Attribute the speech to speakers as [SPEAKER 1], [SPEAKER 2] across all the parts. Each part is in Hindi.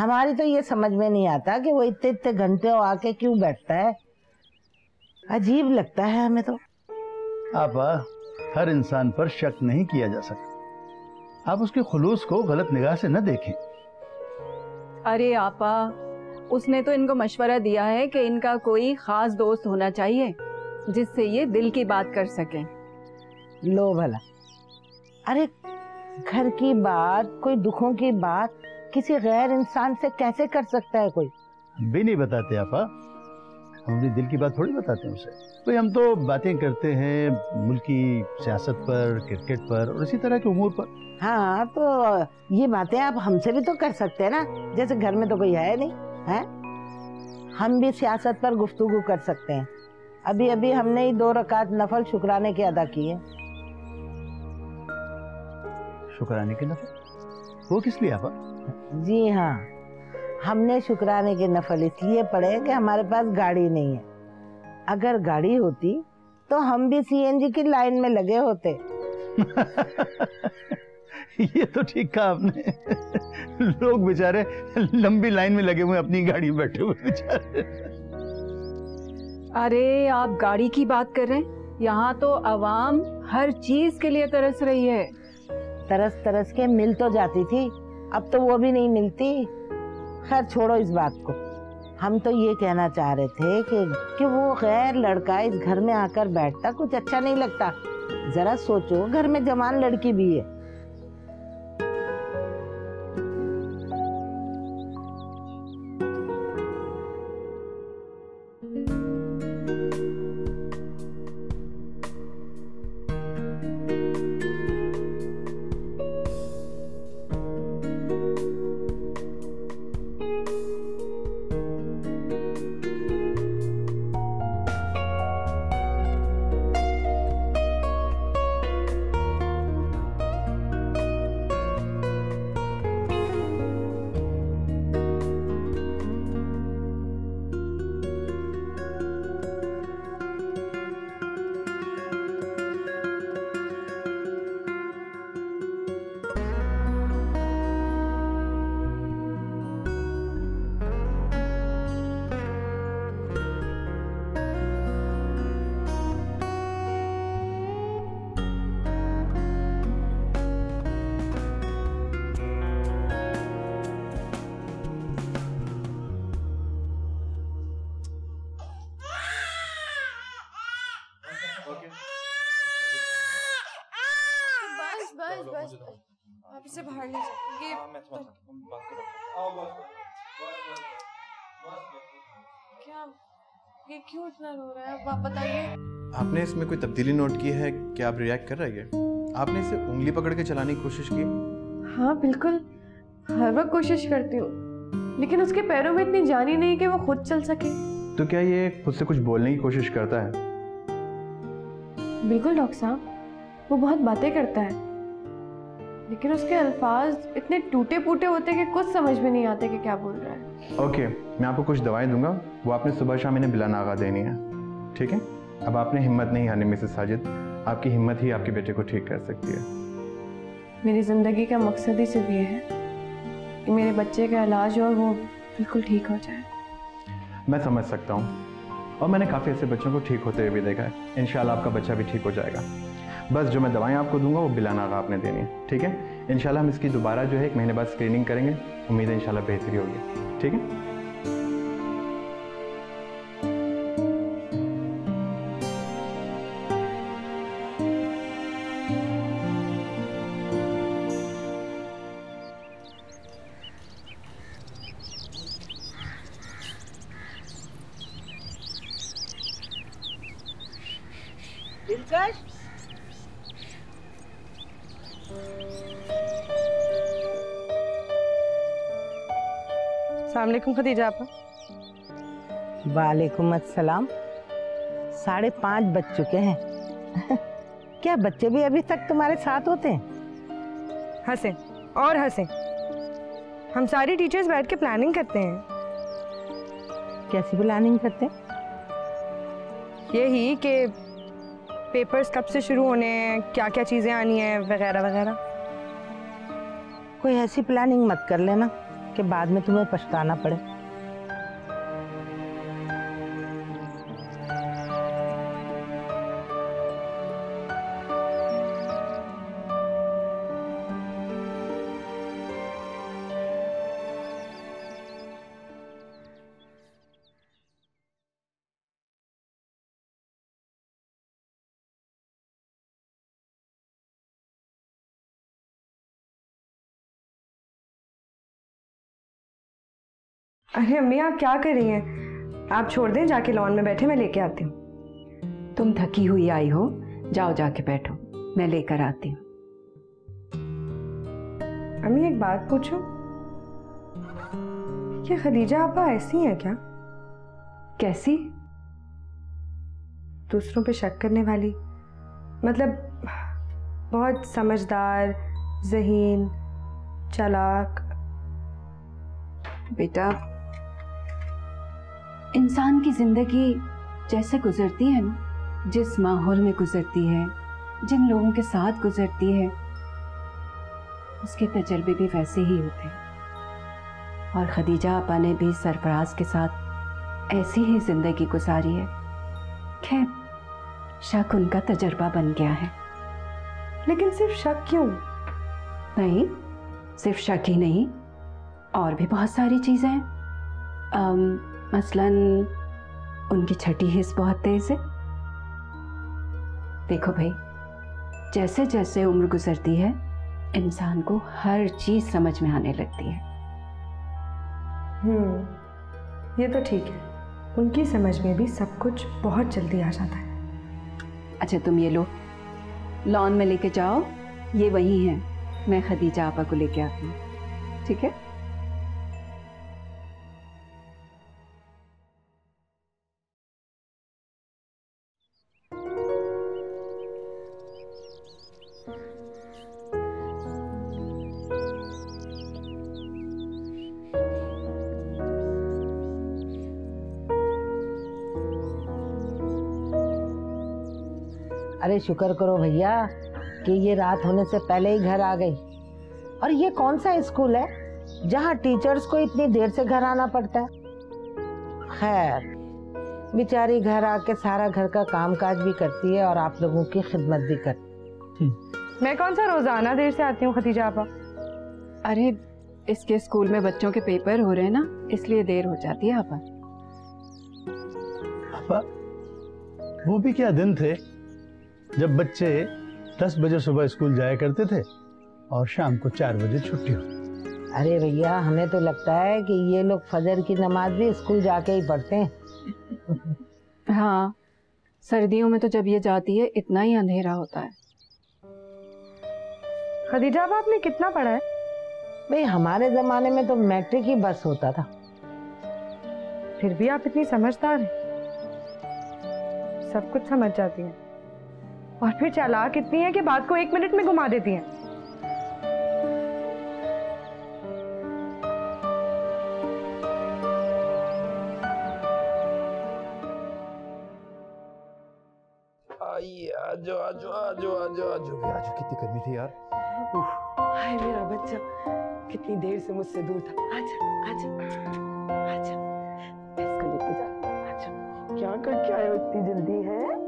[SPEAKER 1] हमारी तो ये समझ में नहीं आता कि वो इतने इतने घंटे आके क्यों बैठता है, अजीब लगता है हमें तो।
[SPEAKER 2] आपा, हर इंसान पर शक नहीं किया जा सकता, आप उसके खुलूस को गलत निगाह से न देखें।
[SPEAKER 3] अरे आपा, उसने तो इनको मशवरा दिया है कि इनका कोई खास दोस्त होना चाहिए जिससे ये दिल की बात कर सकें।
[SPEAKER 1] लो भला, अरे घर की बात, कोई दुखों की बात किसी गैर इंसान से कैसे कर सकता है कोई?
[SPEAKER 2] हम भी नहीं बताते आपा, हम अपनी दिल की बात थोड़ी बताते हैं उसे। भाई हम तो बातें करते हैं मुल्की सियासत पर, क्रिकेट पर और इसी तरह के उमूर पर।
[SPEAKER 1] हाँ, तो ये बातें आप हमसे भी तो कर सकते हैं ना, जैसे घर में तो कोई है नहीं है। हम भी सियासत पर गुफ्तगू कर सकते हैं। अभी अभी हमने ही 2 रकात नफल शुक्राने के अदा किए।
[SPEAKER 2] शुक्राने के नफल? वो किस लिए आपा?
[SPEAKER 1] जी हाँ, हमने शुक्राने के नफल इसलिए पढ़े कि हमारे पास गाड़ी नहीं है। अगर गाड़ी होती तो हम भी सीएनजी की लाइन में लगे होते।
[SPEAKER 2] ये तो ठीक कहा आपने। लोग बेचारे लंबी लाइन में लगे हुए अपनी गाड़ी में बैठे हुए बेचारे।
[SPEAKER 3] अरे आप गाड़ी की बात कर रहे हैं, यहाँ तो अवाम हर चीज के लिए तरस रही है।
[SPEAKER 1] तरस तरस के मिल तो जाती थी, अब तो वो भी नहीं मिलती। खैर छोड़ो इस बात को। हम तो ये कहना चाह रहे थे कि वो गैर लड़का इस घर में आकर बैठता कुछ अच्छा नहीं लगता। जरा सोचो, घर में जवान लड़की भी है।
[SPEAKER 4] बस आप इसे बाहर ले जाइए। क्या, ये क्यों इतना रो रहा है, आप बताइए।
[SPEAKER 5] आपने इसमें कोई तब्दीली नोट की है? क्या आप रिएक्ट कर रही है? आपने इसे उंगली पकड़ के चलाने की कोशिश की?
[SPEAKER 4] हाँ बिल्कुल, हर वक्त कोशिश करती हूँ, लेकिन उसके पैरों में इतनी जान ही नहीं कि वो खुद चल सके।
[SPEAKER 5] तो क्या ये खुद से कुछ बोलने की कोशिश करता है?
[SPEAKER 4] बिल्कुल डॉक्टर साहब, वो बहुत बातें करता है, लेकिन उसके अल्फाज इतने टूटे फूटे होते कि कुछ समझ में नहीं आते कि क्या बोल रहा है।
[SPEAKER 5] ओके, मैं आपको कुछ दवाएं दूंगा, वो आपने सुबह शाम इन्हें बिला नागा देनी है, ठीक है? अब आपने हिम्मत नहीं हारनी मिसेस साजिद, आपकी हिम्मत ही आपके बेटे को ठीक कर सकती है।
[SPEAKER 4] मेरी ज़िंदगी का मकसद ही सिर्फ ये है कि मेरे बच्चे का इलाज और वो बिल्कुल ठीक हो जाए।
[SPEAKER 5] मैं समझ सकता हूँ, और मैंने काफ़ी ऐसे बच्चों को ठीक होते हुए भी देखा है। इंशाल्लाह आपका बच्चा भी ठीक हो जाएगा। बस जो मैं दवाएं आपको दूंगा वो बिला नागा आपने देनी है, ठीक है? इंशाल्लाह हम इसकी दोबारा जो है 1 महीने बाद स्क्रीनिंग करेंगे, उम्मीद है इंशाल्लाह बेहतरी होगी, ठीक है?
[SPEAKER 1] दिलकश,
[SPEAKER 6] अस्सलाम वालेकुम खदीजा आपा।
[SPEAKER 1] वालेकुम अस्सलाम। 5:30 बज चुके हैं। क्या बच्चे भी अभी तक तुम्हारे साथ होते हैं?
[SPEAKER 6] हंसे और हंसे, हम सारी टीचर्स बैठ के प्लानिंग करते हैं।
[SPEAKER 1] कैसी प्लानिंग करते हैं?
[SPEAKER 6] यही कि पेपर्स कब से शुरू होने हैं, क्या क्या चीज़ें आनी हैं, वगैरह वगैरह।
[SPEAKER 1] कोई ऐसी प्लानिंग मत कर लेना कि बाद में तुम्हें पछताना पड़े।
[SPEAKER 6] अरे अम्मी आप क्या कर रही हैं? आप छोड़ दें, जाके लॉन में बैठे, मैं लेके आती हूँ।
[SPEAKER 3] तुम थकी हुई आई हो, जाओ जाके बैठो, मैं लेकर आती हूँ।
[SPEAKER 6] अम्मी एक बात पूछूं, ये खदीजा आपा ऐसी हैं क्या?
[SPEAKER 3] कैसी?
[SPEAKER 6] दूसरों पे शक करने वाली, मतलब बहुत समझदार, ज़हीन, चालाक।
[SPEAKER 3] बेटा, इंसान की जिंदगी जैसे गुजरती है ना, जिस माहौल में गुजरती है, जिन लोगों के साथ गुजरती है, उसके तजर्बे भी वैसे ही होते हैं। और खदीजा आपा ने भी सरफराज के साथ ऐसी ही जिंदगी गुजारी है। खैर, शक उनका तजर्बा बन गया है।
[SPEAKER 6] लेकिन सिर्फ शक क्यों?
[SPEAKER 3] नहीं, सिर्फ शक ही नहीं, और भी बहुत सारी चीजें हैं। मसलन उनकी छठी हिस्स बहुत तेज है। देखो भाई, जैसे जैसे उम्र गुजरती है, इंसान को हर चीज समझ में आने लगती है।
[SPEAKER 6] ये तो ठीक है, उनकी समझ में भी सब कुछ बहुत जल्दी आ जाता है।
[SPEAKER 3] अच्छा, तुम ये लो, लॉन में लेके जाओ, ये वही है। मैं खदीजा आपा को लेके आती हूँ, ठीक है?
[SPEAKER 1] अरे शुक्र करो भैया कि ये रात होने से पहले ही घर आ गई। और ये कौन सा स्कूल है जहाँ टीचर्स को इतनी देर से घर आना पड़ता है? खैर, बेचारी घर आके सारा घर का कामकाज भी करती है और आप लोगों की खिदमत भी करती है।
[SPEAKER 6] मैं कौन सा रोजाना देर से आती हूँ खदीजा आपा?
[SPEAKER 3] अरे, इसके स्कूल में बच्चों के पेपर हो रहे हैं ना, इसलिए देर हो जाती है आपा।
[SPEAKER 2] आपा, वो भी क्या दिन थे जब बच्चे 10 बजे सुबह स्कूल जाया करते थे और शाम को 4 बजे छुट्टी हो।
[SPEAKER 1] अरे भैया, हमें तो लगता है कि ये लोग फजर की नमाज भी स्कूल जाके ही पढ़ते हैं।
[SPEAKER 3] हाँ, सर्दियों में तो जब ये जाती है इतना ही अंधेरा होता है।
[SPEAKER 6] खदीजा आपा, आपने कितना पढ़ा है?
[SPEAKER 1] भाई, हमारे जमाने में तो मैट्रिक ही बस होता था।
[SPEAKER 6] फिर भी आप इतनी समझदार हैं, सब कुछ समझ जाती हैं, और फिर चालाक इतनी है कि बात को 1 मिनट में घुमा देती हैं।
[SPEAKER 7] आइए, आजो आजो आजो आजो आजो भी आजो। कितनी गर्मी थी यार।
[SPEAKER 8] हाय मेरा बच्चा, कितनी देर से मुझसे दूर था। आजा आजा आजा, इसको लेके जा। आजा, क्या करके आए हो इतनी जल्दी? है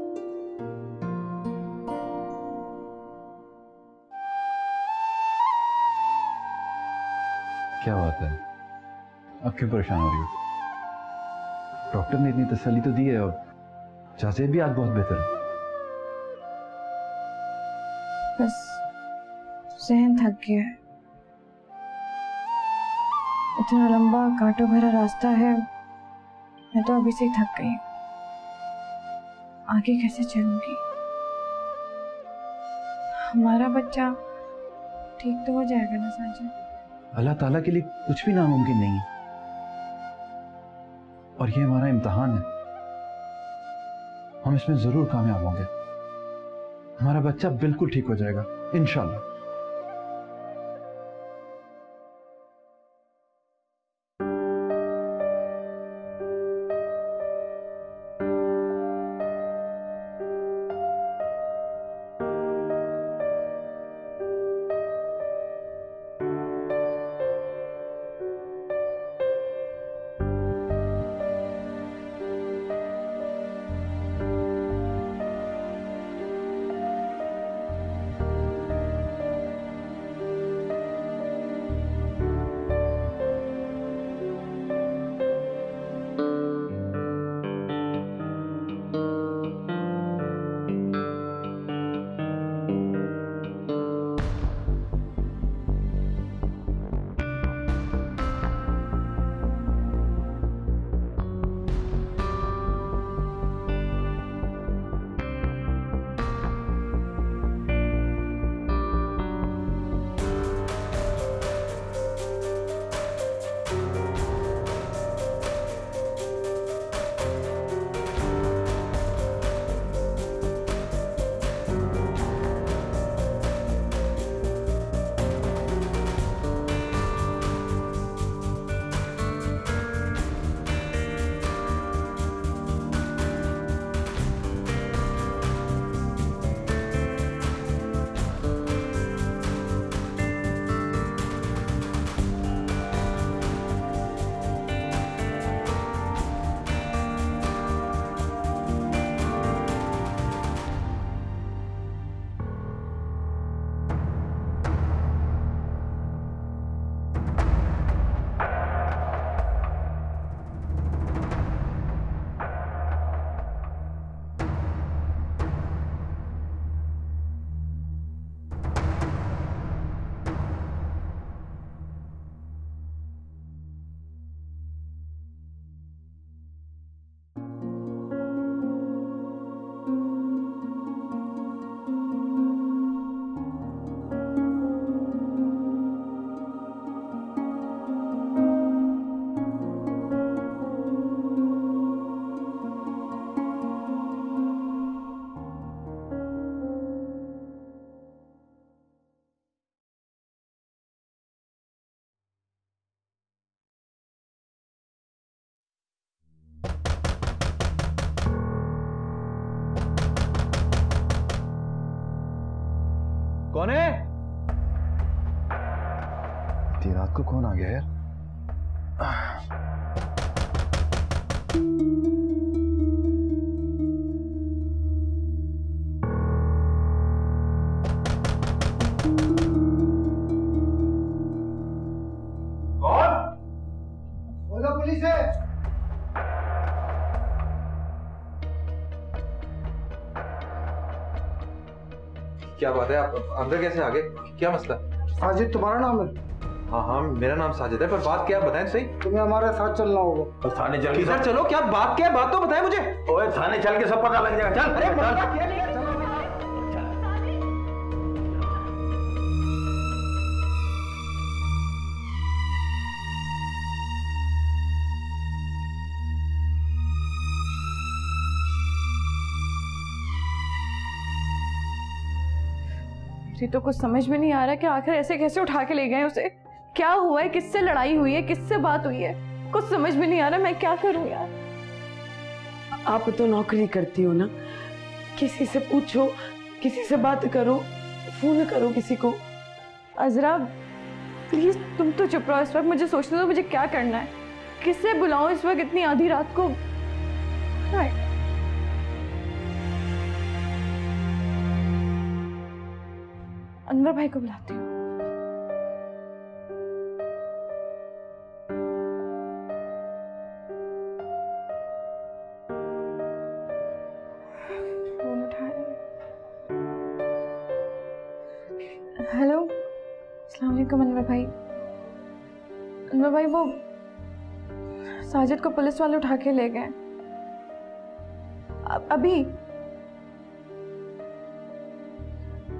[SPEAKER 5] क्या बात है, अब क्यों परेशान हो रही हो? डॉक्टर ने इतनी तसल्ली तो दी है और चाचे भी आज बहुत बेहतर है।
[SPEAKER 4] बस जहन थक गया है। इतना लंबा कांटों भरा रास्ता है, मैं तो अभी से ही थक गई हूँ। आगे कैसे चलूंगी? हमारा बच्चा ठीक तो हो जाएगा ना साजिद?
[SPEAKER 5] अल्लाह ताला के लिए कुछ भी नामुमकिन नहीं है, और ये हमारा इम्तिहान है। हम इसमें जरूर कामयाब होंगे। हमारा बच्चा बिल्कुल ठीक हो जाएगा इंशाल्लाह। कौन है?
[SPEAKER 9] इतनी रात को कौन आ गया यार?
[SPEAKER 10] पुलिस है।
[SPEAKER 5] क्या बात है, आप अंदर कैसे आ गए? क्या मसला?
[SPEAKER 10] साजिद तुम्हारा नाम है?
[SPEAKER 5] हाँ हाँ मेरा नाम साजिद है, पर बात क्या बताएं सही।
[SPEAKER 10] तुम्हें हमारे साथ चलना होगा।
[SPEAKER 9] तो थाने चल के
[SPEAKER 5] किधर चलो? क्या बात क्या है? बात तो बताएं मुझे।
[SPEAKER 9] ओए थाने चल के सब पता लग जाएगा। चल
[SPEAKER 5] अरे
[SPEAKER 4] मुझे तो कुछ समझ में नहीं आ रहा कि आखिर ऐसे कैसे उठा के ले गए उसे। क्या हुआ है? किससे लड़ाई हुई है? किससे बात हुई है? कुछ समझ में नहीं आ रहा। मैं क्या करूं यार?
[SPEAKER 8] आप तो नौकरी करती हो ना, किसी से पूछो, किसी से बात करो, फोन करो किसी को।
[SPEAKER 4] अजरा प्लीज तुम तो चुप रहो इस वक्त, मुझे सोचने दो मुझे क्या करना है। किससे बुलाऊं इस वक्त इतनी आधी रात को? अनवर भाई को बुलाती हूँ। फोन उठाया। हेलो, अस्सलाम वालेकुम अनवर भाई। अनवर भाई वो साजिद को पुलिस वाले उठा के ले गए अभी।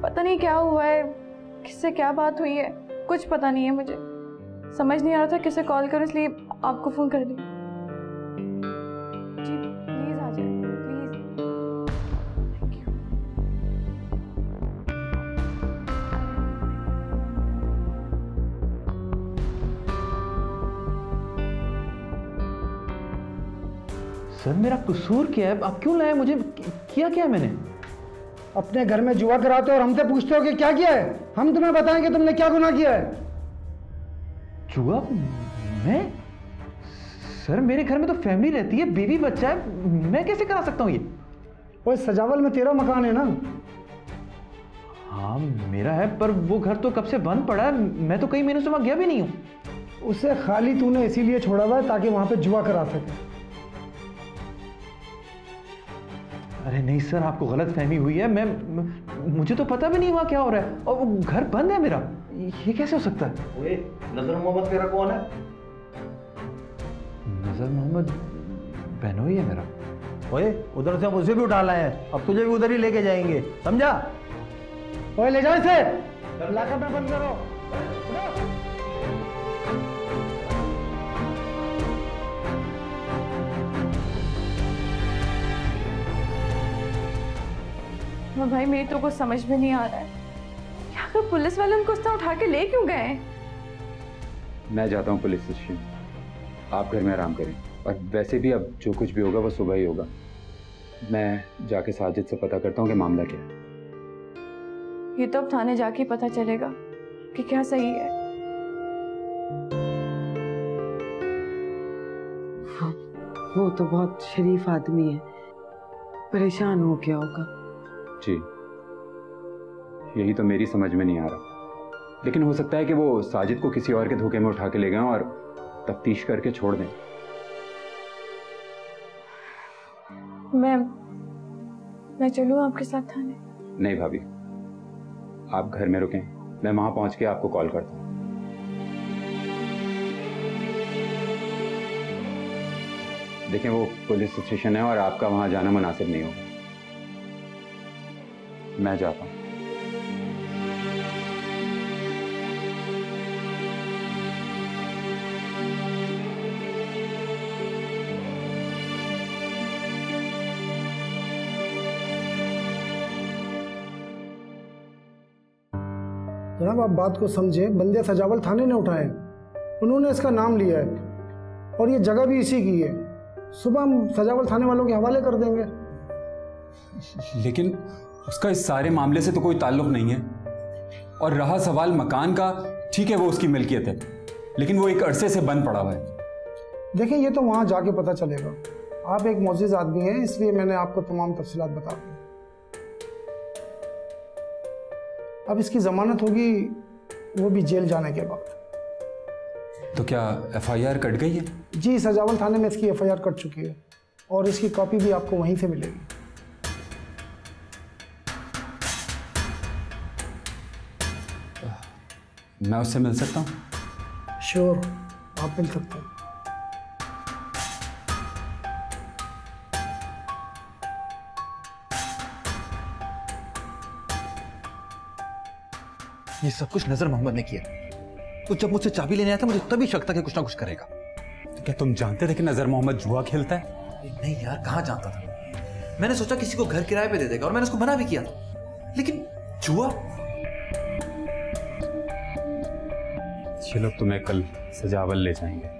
[SPEAKER 4] पता नहीं क्या हुआ है, किससे क्या बात हुई है, कुछ पता नहीं है। मुझे समझ नहीं आ रहा था किसे कॉल करूं, इसलिए आपको फोन कर दी। जी प्लीज आ जाए, प्लीज। Thank you.
[SPEAKER 5] सर मेरा कसूर क्या है? आप क्यों लाए मुझे? किया क्या मैंने?
[SPEAKER 10] अपने घर में जुआ कराते हो और हमसे पूछते हो कि क्या किया है? हम तुम्हें बताएं कि तुमने क्या गुनाह किया है।
[SPEAKER 5] जुआ? मैं? सर मेरे घर में तो फैमिली रहती है, बीवी बच्चा है, मैं कैसे करा सकता हूँ ये?
[SPEAKER 10] वो सजावल में तेरा मकान है ना?
[SPEAKER 5] हाँ मेरा है, पर वो घर तो कब से बंद पड़ा है, मैं तो कई महीनों से वहां गया भी नहीं हूँ।
[SPEAKER 10] उसे खाली तूने इसीलिए छोड़ा हुआ है ताकि वहां पे जुआ करा सके।
[SPEAKER 5] अरे नहीं सर, आपको गलत फहमी हुई है। मुझे तो पता भी नहीं वहां क्या हो रहा है, और वो घर बंद है मेरा। ये कैसे हो सकता है?
[SPEAKER 9] ओए नजर मोहम्मद तेरा कौन है?
[SPEAKER 5] नजर मोहम्मद बहनोई है मेरा।
[SPEAKER 9] ओए उधर से मुझे भी उठा लाए हैं, अब तुझे भी उधर ही लेके जाएंगे, समझा?
[SPEAKER 10] ओए ले जाओ इसे, लाकर में बंद करो।
[SPEAKER 4] भाई मेरी तो कुछ समझ में नहीं आ रहा है, क्या पुलिस वाले उनको उस तरह उठा के ले क्यों गए?
[SPEAKER 11] मैं जाता हूँ पुलिस स्टेशन, आप घर में आराम करें। और वैसे भी अब जो कुछ भी होगा वो सुबह ही होगा। मैं जाके साजिद से पता करता हूँ कि मामला क्या है।
[SPEAKER 4] ये तो अब थाने जाके पता चलेगा कि क्या सही है।
[SPEAKER 8] हाँ, वो तो बहुत शरीफ आदमी है, परेशान हो गया होगा।
[SPEAKER 11] जी यही तो मेरी समझ में नहीं आ रहा, लेकिन हो सकता है कि वो साजिद को किसी और के धोखे में उठा के ले गए और तफ्तीश करके छोड़ दें।
[SPEAKER 4] मैं चलूं आपके साथ थाने?
[SPEAKER 11] नहीं भाभी, आप घर में रुकें, मैं वहां पहुंच के आपको कॉल करता हूं। देखें वो पुलिस स्टेशन है और आपका वहां जाना मुनासिब नहीं होगा। मैं जाता हूं।
[SPEAKER 10] जनाब आप बात को समझे, बंदे सजावल थाने ने उठाए, उन्होंने इसका नाम लिया है और ये जगह भी इसी की है। सुबह हम सजावल थाने वालों के हवाले कर देंगे।
[SPEAKER 12] लेकिन उसका इस सारे मामले से तो कोई ताल्लुक नहीं है।
[SPEAKER 11] और रहा सवाल मकान का, ठीक है वो उसकी मिल्कियत है, लेकिन वो एक अरसे से बंद पड़ा हुआ है।
[SPEAKER 10] देखिए ये तो वहाँ जाके पता चलेगा। आप एक मोअज़्ज़िज़ आदमी हैं, इसलिए मैंने आपको तमाम तफसीलात बता दी। अब इसकी ज़मानत होगी, वो भी जेल जाने के बाद।
[SPEAKER 11] तो क्या FIR कट गई है?
[SPEAKER 10] जी, सजावल थाने में इसकी FIR कट चुकी है और इसकी कॉपी भी आपको वहीं से मिलेगी।
[SPEAKER 11] मैं उससे मिल सकता हूँ?
[SPEAKER 10] श्योर, आप मिल सकते हैं।
[SPEAKER 12] ये सब कुछ नजर मोहम्मद ने किया। तो जब मुझसे चाबी लेने आया था मुझे तभी शक था कि कुछ ना कुछ करेगा।
[SPEAKER 11] तो क्या तुम जानते थे कि नजर मोहम्मद जुआ खेलता है?
[SPEAKER 12] नहीं यार, कहाँ जानता था। मैंने सोचा किसी को घर किराए पे दे देगा और मैंने उसको मना भी किया था, लेकिन जुआ।
[SPEAKER 11] चलो तुम्हें कल सजावल ले जाएंगे।